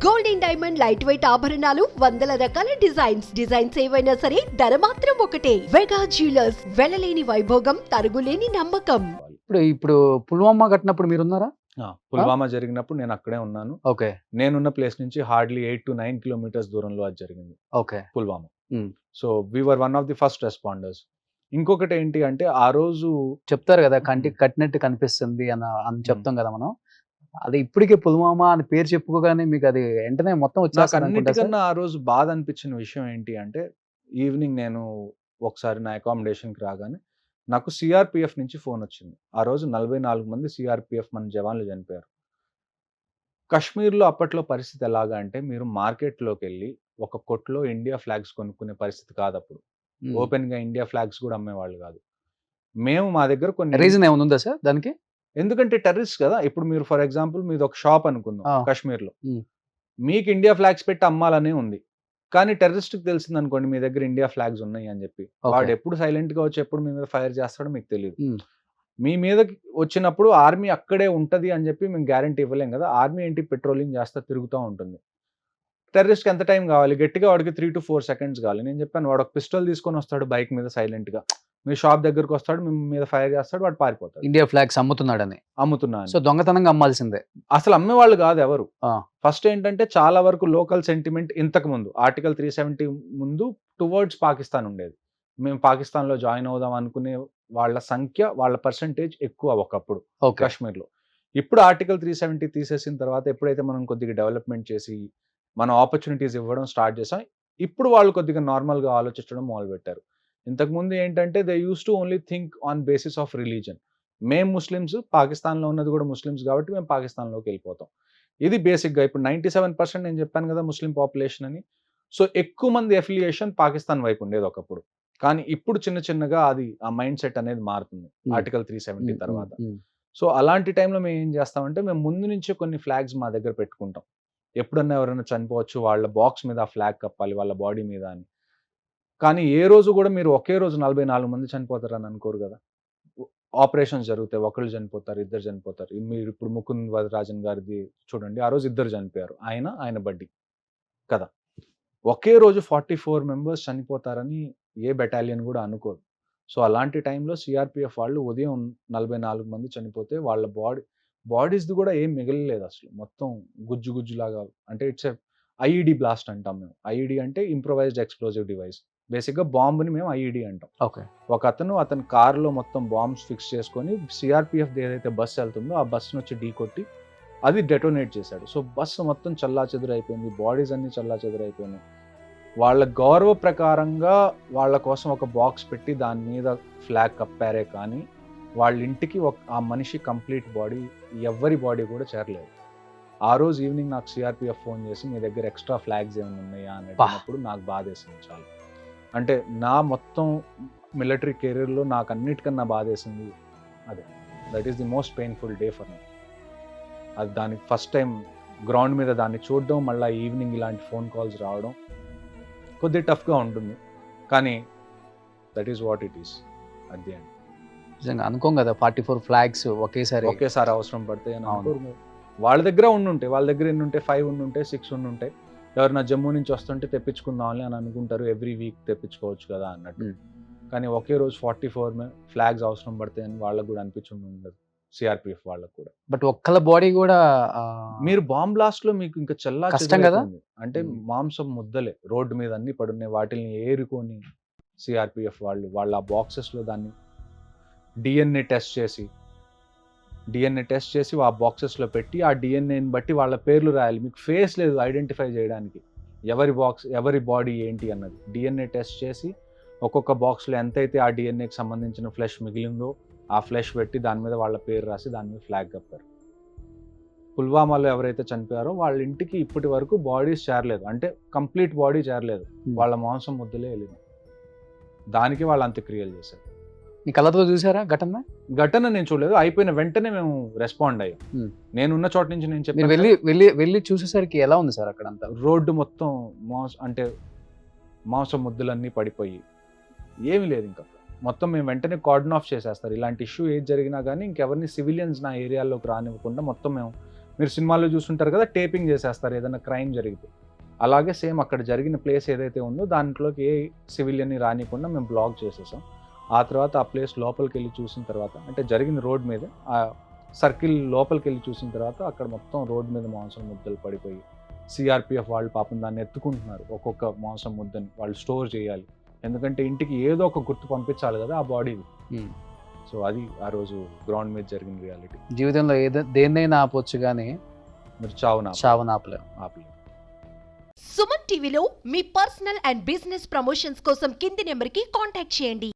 Golden diamond light weight ఆభరణాలు వందల రకాల డిజైన్స్ ఏవైనా సరే ధర మాత్రం ఒకటే. వెగా జ్యువెలర్స్, వెలలేని వైభోగం, తరుగులేని నమ్మకం. ఇప్పుడు పుల్వామా కట్టినప్పుడు మీరున్నారా? పుల్వామా జరిగినప్పుడు నేను అక్కడే ఉన్నాను. ఓకే. నేనున్న ప్లేస్ నుంచి హార్డ్లీ 8 to 9 కిలోమీటర్స్ దూరంలో అది జరిగింది. Okay. Pulwama. Hmm. So we were one of the first responders. ఇంకొకటి ఏంటి అంటే ఆ రోజు చెప్తారు కదా కంటికి కట్టినట్టు కనిపిస్తుంది అని చెప్తాం కదా మనం. అది ఇప్పటికే పుల్వామా అని పేరు చెప్పుకోగానే మీకు అది వెంటనే మొత్తం నాకు వచ్చేస్తుంది అనుకుంటా సార్? అన్నిటికన్నా ఆ రోజు బాధ అనిపించిన విషయం ఏంటి అంటే ఈవినింగ్ నేను ఒకసారి నా అకామిడేషన్కి రాగానే నాకు సిఆర్పిఎఫ్ నుంచి ఫోన్ వచ్చింది. ఆ రోజు 44 మంది సిఆర్పిఎఫ్ మన జవాన్లు చనిపోయారు. కశ్మీర్లో అప్పట్లో పరిస్థితి ఎలాగా అంటే మీరు మార్కెట్లోకి వెళ్ళి ఒక కొట్లో ఇండియా ఫ్లాగ్స్ కొనుక్కునే పరిస్థితి కాదు అప్పుడు. ఓపెన్ గా ఇండియా ఫ్లాగ్స్ కూడా అమ్మేవాళ్ళు కాదు. మేము మా దగ్గర కొన్ని రీజన్ ఏమైనా ఉందా సార్ దానికి? ఎందుకంటే టెర్రరిస్ట్ కదా. ఇప్పుడు మీరు ఫర్ ఎగ్జాంపుల్ మీది ఒక షాప్ అనుకుందాం కాశ్మీర్లో, Hmm. మీకు ఇండియా ఫ్లాగ్స్ పెట్టి అమ్మాలనే ఉంది. కానీ టెర్రరిస్ట్కి తెలిసింది అనుకోండి మీ దగ్గర ఇండియా ఫ్లాగ్స్ ఉన్నాయి అని చెప్పి, వాడు ఎప్పుడు సైలెంట్ గా వచ్చి ఎప్పుడు మీ మీద ఫైర్ చేస్తాడో మీకు తెలియదు. మీ మీద వచ్చినప్పుడు ఆర్మీ అక్కడే ఉంటది అని చెప్పి మేము గ్యారంటీ ఇవ్వలేం కదా. ఆర్మీ ఏంటి పెట్రోలింగ్ చేస్తా తిరుగుతూ ఉంటుంది. టెర్రరిస్ట్కి ఎంత టైం కావాలి? గట్టిగా వాడికి 3 to 4 seconds కావాలి. నేను చెప్పాను వాడు ఒక పిస్టల్ తీసుకొని వస్తాడు బైక్ మీద సైలెంట్ గా, మీ షాప్ దగ్గరకు వస్తాడు, మీ మీద ఫైర్ చేస్తాడు, వాడు పారిపోతాడు. ఇండియా ఫ్లాగ్స్ అమ్ముతున్నాడని. అమ్ముతున్నాను. సో దొంగతనంగా అమ్మాల్సిందే. అసలు అమ్మేవాళ్ళు కాదు ఎవరు. ఆ. ఫస్ట్ ఏంటంటే చాలా వరకు లోకల్ సెంటిమెంట్ ఇంతకు ముందు ఆర్టికల్ 370 ముందు టువర్డ్స్ పాకిస్తాన్ ఉండేది. మేము పాకిస్తాన్లో జాయిన్ అవుదాం అనుకునే వాళ్ళ సంఖ్య, వాళ్ళ పర్సంటేజ్ ఎక్కువ ఒకప్పుడు ఓకే. కాశ్మీర్లో. ఇప్పుడు ఆర్టికల్ 370 తీసేసిన తర్వాత ఎప్పుడైతే మనం కొద్దిగా డెవలప్మెంట్ చేసి మనం ఆపర్చునిటీస్ ఇవ్వడం స్టార్ట్ చేసాం, ఇప్పుడు వాళ్ళు కొద్దిగా నార్మల్గా ఆలోచించడం మొదలుపెట్టారు. ఇంతకుముందు ఏంటంటే they use to only think on basis of religion. మేము ముస్లిమ్స్, పాకిస్తాన్లో ఉన్నది కూడా ముస్లిమ్స్ కాబట్టి మేము పాకిస్తాన్లోకి వెళ్ళిపోతాం. ఇది బేసిక్గా ఇప్పుడు 97% నేను చెప్పాను కదా ముస్లిం పాపులేషన్ అని. సో ఎక్కువ మంది ఎఫిలియేషన్ పాకిస్తాన్ వైపు ఉండేది ఒకప్పుడు. కానీ ఇప్పుడు చిన్న చిన్నగా అది ఆ మైండ్ సెట్ అనేది మారుతుంది ఆర్టికల్ 370 తర్వాత. సో అలాంటి టైంలో మేము ఏం చేస్తామంటే మేము ముందు నుంచే కొన్ని ఫ్లాగ్స్ మా దగ్గర పెట్టుకుంటాం. ఎప్పుడన్నా ఎవరైనా చనిపోవచ్చు, వాళ్ళ బాక్స్ మీద ఆ ఫ్లాగ్ కప్పాలి వాళ్ళ బాడీ మీద అని. కానీ ఏ రోజు కూడా మీరు ఒకే రోజు 44 మంది చనిపోతారని అనుకోరు కదా. ఆపరేషన్స్ జరుగుతాయి, ఒకళ్ళు చనిపోతారు, ఇద్దరు చనిపోతారు. మీరు ఇప్పుడు ముకుంద్ వరదరాజన్ గారిది చూడండి, ఆ రోజు ఇద్దరు చనిపోయారు, ఆయన బడ్డీ కదా. ఒకే రోజు 44 members చనిపోతారని ఏ బెటాలియన్ కూడా అనుకోదు. సో అలాంటి టైంలో సిఆర్పిఎఫ్ వాళ్ళు ఉదయం 44 మంది చనిపోతే వాళ్ళ బాడీస్ది కూడా ఏం మిగలలేదు అసలు. మొత్తం గుజ్జు గుజ్జులాగా, అంటే ఇట్స్ ఐఈడి బ్లాస్ట్ అంటాం మేము. ఐఈడి అంటే ఇంప్రొవైజ్డ్ ఎక్స్ప్లోజివ్ డివైస్. బేసిక్గా బాంబుని మేము ఐఈడి అంటాం. ఓకే. ఒక అతని కార్లో మొత్తం బాంబ్స్ ఫిక్స్ చేసుకొని సిఆర్పిఎఫ్ ఏదైతే బస్సు వెళ్తుందో ఆ బస్సును వచ్చి ఢీ కొట్టి అది డెటోనేట్ చేశాడు. సో బస్సు మొత్తం చల్లాచెదురైపోయింది, బాడీస్ అన్ని చల్లాచెదురైపోయినాయి. వాళ్ళ గౌరవ ప్రకారంగా వాళ్ళ కోసం ఒక బాక్స్ పెట్టి దాని మీద ఫ్లాగ్ కప్పారే కానీ వాళ్ళ ఇంటికి ఆ మనిషి కంప్లీట్ బాడీ, ఎవరి బాడీ కూడా చేరలేదు. ఆ రోజు ఈవినింగ్ నాకు సిఆర్పిఎఫ్ ఫోన్ చేసి మీ దగ్గర ఎక్స్ట్రా ఫ్లాగ్స్ ఏమైనా ఉన్నాయా అని అడిగినప్పుడు నాకు బాధ వేసింది చాలా. అంటే నా మొత్తం మిలిటరీ కెరీర్లో నాకు అన్నిటికన్నా బాధ వేసింది అదే. That is the most painful day for me. అది దానికి ఫస్ట్ టైం గ్రౌండ్ మీద దాన్ని చూడడం, మళ్ళీ ఈవినింగ్ ఇలాంటి ఫోన్ కాల్స్ రావడం కొద్దిగా టఫ్గా ఉంటుంది. కానీ that is what it is at the end. నిజంగా అనుకోం కదా 44 ఫ్లాగ్స్ ఒకేసారి అవసరం పడతాయి అని అనుకోరు. వాళ్ళ దగ్గర ఉండుంటాయి, వాళ్ళ దగ్గర ఎన్ని ఉంటాయి, 5 ఉండుంటాయి, 6 ఉండుంటాయి. ఎవరైనా జమ్మూ నుంచి వస్తుంటే తెప్పించుకుందామని అని అనుకుంటారు, ఎవ్రీ వీక్ తెప్పించుకోవచ్చు కదా అన్నట్టు. కానీ ఒకే రోజు 44 ఫ్లాగ్స్ అవసరం పడతాయని వాళ్ళకు కూడా అనిపించుండి ఉండదు సిఆర్పిఎఫ్ వాళ్ళకు కూడా. బట్ ఒక్కళ్ళ బాడీ కూడా మీరు బాంబ్ బ్లాస్ట్ లో మీకు ఇంకా చల్లా కష్టం కదా. అంటే మాంసం ముద్దలే రోడ్డు మీద అన్ని పడున్నాయి, వాటిని ఏరుకొని సిఆర్పిఎఫ్ వాళ్ళ బాక్సెస్ లో దాన్ని డిఎన్ఏ టెస్ట్ చేసి ఆ బాక్సెస్లో పెట్టి ఆ డిఎన్ఏని బట్టి వాళ్ళ పేర్లు రాయాలి. మీకు ఫేస్ లేదు ఐడెంటిఫై చేయడానికి ఎవరి బాడీ ఏంటి అన్నది. డిఎన్ఏ టెస్ట్ చేసి ఒక్కొక్క బాక్స్లో ఎంతైతే ఆ డిఎన్ఏకి సంబంధించిన ఫ్లెష్ మిగిలిందో ఆ ఫ్లెష్ పెట్టి దాని మీద వాళ్ళ పేరు రాసి దాని మీద ఫ్లాగ్ కప్పారు. పుల్వామాలో ఎవరైతే చనిపోయారో వాళ్ళ ఇంటికి ఇప్పటి వరకు బాడీస్ చేరలేదు, అంటే కంప్లీట్ బాడీ చేరలేదు, వాళ్ళ మాంసం ముద్దలే వెళ్ళింది. దానికి వాళ్ళు అంత్యక్రియలు చేశారు. మీ కళ్ళతో చూసారా ఘటన? నేను చూడలేదు, అయిపోయిన వెంటనే మేము రెస్పాండ్ అయ్యాం. నేనున్న చోట నుంచి నేను చెప్పి వెళ్ళి చూసేసరికి ఎలా ఉంది సార్ అక్కడ అంతా? రోడ్డు మొత్తం మాంసం ముద్దలన్నీ పడిపోయి ఏమీ లేదు ఇంకా. మొత్తం మేము వెంటనే కార్డన్ ఆఫ్ చేసేస్తారు. ఇలాంటి ఇష్యూ ఏది జరిగినా కానీ ఇంకెవరిని సివిలియన్స్ నా ఏరియాలోకి రానివ్వకుండా మొత్తం మేము మీరు సినిమాల్లో చూస్తుంటారు కదా, టేపింగ్ చేసేస్తారు ఏదైనా క్రైమ్ జరిగితే. అలాగే సేమ్ అక్కడ జరిగిన ప్లేస్ ఏదైతే ఉందో దాంట్లోకి ఏ సివిలియన్ని రానికుండా మేము బ్లాక్ చేసేసాం. ఆ తర్వాత ఆ ప్లేస్ లోపలికి వెళ్ళి చూసిన తర్వాత, అంటే జరిగిన రోడ్ మీద ఆ సర్కిల్ లోపలికి వెళ్ళి చూసిన తర్వాత అక్కడ మొత్తం రోడ్ మీద మాంసం ముద్దలు పడిపోయి సిఆర్పిఎఫ్ వాళ్ళు పాపం దాన్ని ఎత్తుకుంటున్నారు. ఒక్కొక్క మాంసం ముద్దని వాళ్ళు స్టోర్ చేయాలి, ఎందుకంటే ఇంటికి ఏదో ఒక గుర్తు పంపించాలి కదా ఆ బాడీని. సో అది ఆ రోజు గ్రౌండ్ మీద జరిగిన రియాలిటీ. జీవితంలో దేన్నైనా ఆపొచ్చు కానీ మీరు చావున ఆపలేం. ఆపలేదు. సుమన్ టీవీలో మీ పర్సనల్ అండ్ బిజినెస్ ప్రమోషన్స్ కోసం కింది నెంబర్కి కాంటాక్ట్ చేయండి.